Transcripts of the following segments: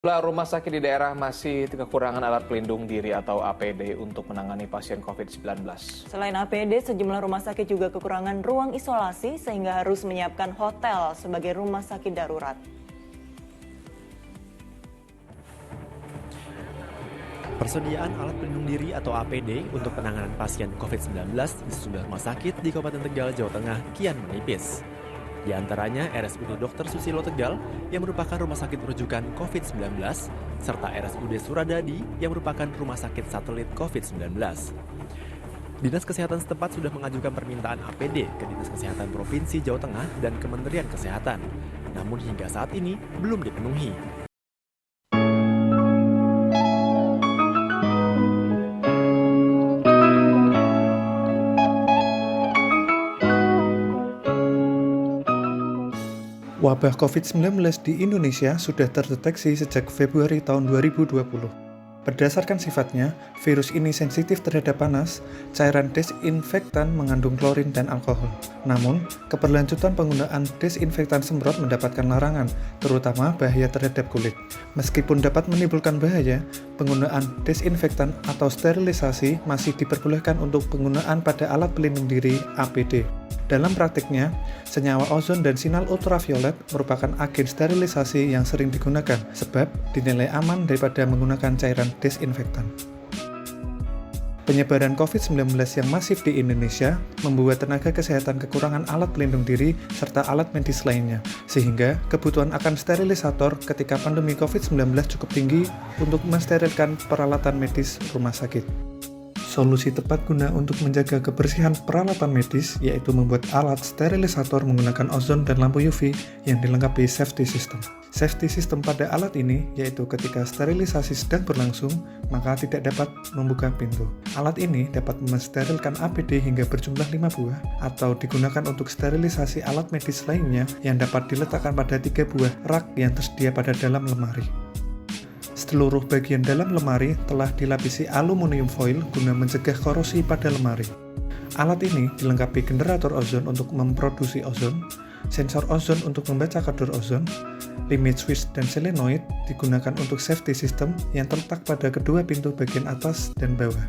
Sejumlah rumah sakit di daerah masih kekurangan alat pelindung diri atau APD untuk menangani pasien COVID-19. Selain APD, sejumlah rumah sakit juga kekurangan ruang isolasi sehingga harus menyiapkan hotel sebagai rumah sakit darurat. Persediaan alat pelindung diri atau APD untuk penanganan pasien COVID-19 di sejumlah rumah sakit di Kabupaten Tegal, Jawa Tengah kian menipis. Di antaranya RSUD Dr. Susilo Tegal yang merupakan rumah sakit rujukan COVID-19, serta RSUD Suradadi yang merupakan rumah sakit satelit COVID-19. Dinas Kesehatan setempat sudah mengajukan permintaan APD ke Dinas Kesehatan Provinsi Jawa Tengah dan Kementerian Kesehatan. Namun hingga saat ini belum dipenuhi. Wabah COVID-19 di Indonesia sudah terdeteksi sejak Februari tahun 2020. Berdasarkan sifatnya, virus ini sensitif terhadap panas, cairan desinfektan mengandung klorin dan alkohol. Namun, keberlanjutan penggunaan desinfektan semprot mendapatkan larangan, terutama bahaya terhadap kulit. Meskipun dapat menimbulkan bahaya, penggunaan desinfektan atau sterilisasi masih diperbolehkan untuk penggunaan pada alat pelindung diri APD. Dalam praktiknya, senyawa ozon dan sinar ultraviolet merupakan agen sterilisasi yang sering digunakan, sebab dinilai aman daripada menggunakan cairan desinfektan. Penyebaran COVID-19 yang masif di Indonesia membuat tenaga kesehatan kekurangan alat pelindung diri serta alat medis lainnya, sehingga kebutuhan akan sterilisator ketika pandemi COVID-19 cukup tinggi untuk mensterilkan peralatan medis rumah sakit. Solusi tepat guna untuk menjaga kebersihan peralatan medis yaitu membuat alat sterilisator menggunakan ozon dan lampu UV yang dilengkapi safety system. Safety system pada alat ini yaitu ketika sterilisasi sedang berlangsung, maka tidak dapat membuka pintu. Alat ini dapat mensterilkan APD hingga berjumlah 5 buah atau digunakan untuk sterilisasi alat medis lainnya yang dapat diletakkan pada 3 buah rak yang tersedia pada dalam lemari. Seluruh bagian dalam lemari telah dilapisi aluminium foil guna mencegah korosi pada lemari. Alat ini dilengkapi generator ozon untuk memproduksi ozon, sensor ozon untuk membaca kadar ozon, limit switch dan solenoid digunakan untuk safety system yang terletak pada kedua pintu bagian atas dan bawah.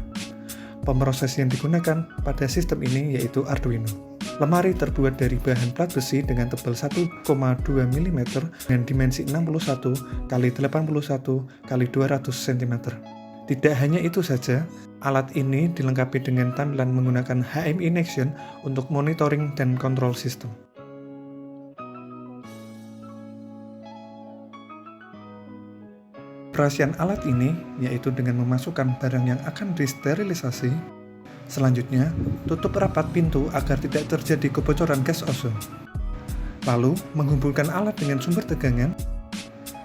Pemroses yang digunakan pada sistem ini yaitu Arduino. Lemari terbuat dari bahan plat besi dengan tebal 1,2 mm dengan dimensi 61 x 81 x 200 cm. Tidak hanya itu saja, alat ini dilengkapi dengan tampilan menggunakan HMI Nextion untuk monitoring dan kontrol sistem. Operasian alat ini yaitu dengan memasukkan barang yang akan disterilisasi. Selanjutnya, tutup rapat pintu agar tidak terjadi kebocoran gas ozon. Lalu, menghubungkan alat dengan sumber tegangan.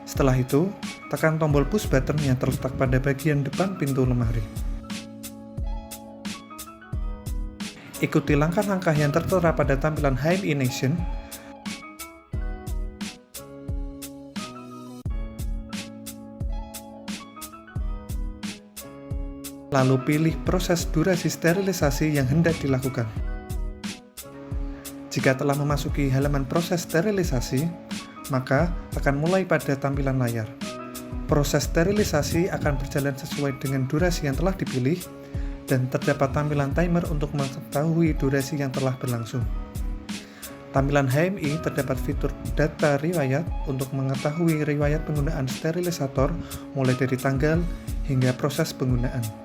Setelah itu, tekan tombol push button yang terletak pada bagian depan pintu lemari. Ikuti langkah-langkah yang tertera pada tampilan HMI Nextion. Lalu pilih proses durasi sterilisasi yang hendak dilakukan. Jika telah memasuki halaman proses sterilisasi, maka tekan mulai pada tampilan layar. Proses sterilisasi akan berjalan sesuai dengan durasi yang telah dipilih, dan terdapat tampilan timer untuk mengetahui durasi yang telah berlangsung. Tampilan HMI terdapat fitur data riwayat untuk mengetahui riwayat penggunaan sterilisator mulai dari tanggal hingga proses penggunaan.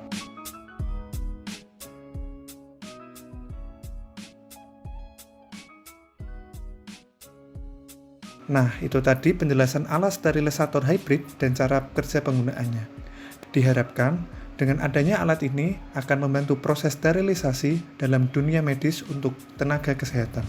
Nah, itu tadi penjelasan alat sterilisator hybrid dan cara kerja penggunaannya. Diharapkan, dengan adanya alat ini akan membantu proses sterilisasi dalam dunia medis untuk tenaga kesehatan.